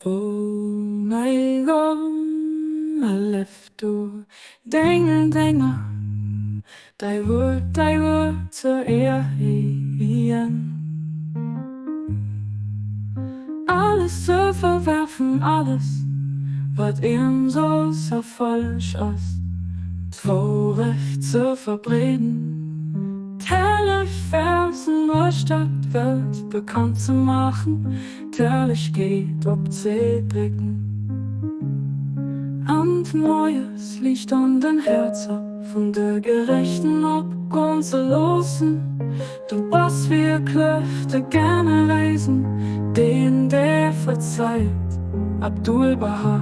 Nei gom alefto denga dei vurt så igen. Alles zu verwerfen, alles, was ihm so falsch ist, Vorrecht zu verbreden, Televersen nur Stadtwelt bekannt zu machen, Terlich geht ob Zedricken. Und Neues Licht an den Herzen von der gerechten Abgrund zu losen. Du was wir Klöfte gerne reisen, den der verzeiht, Abdul Baha.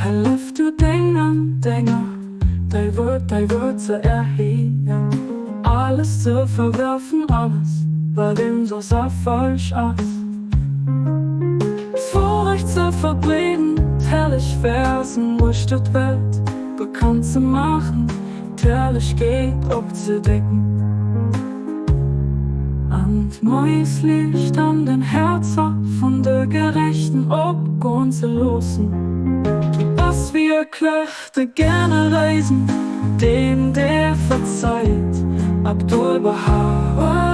Helft du denga, dei wird zu erheben, alles zu verwerfen, alles, was ihm so falsch ist. Vorrecht zu verbreden, Terlich Versen durch die Welt bekannt zu machen, Terlich geht abzudecken. Und neues Licht an den Herzen von der gerechten Abgrund zu losen. Was wir Klöfte gerne reisen, den der verzeiht, Abdul Baha.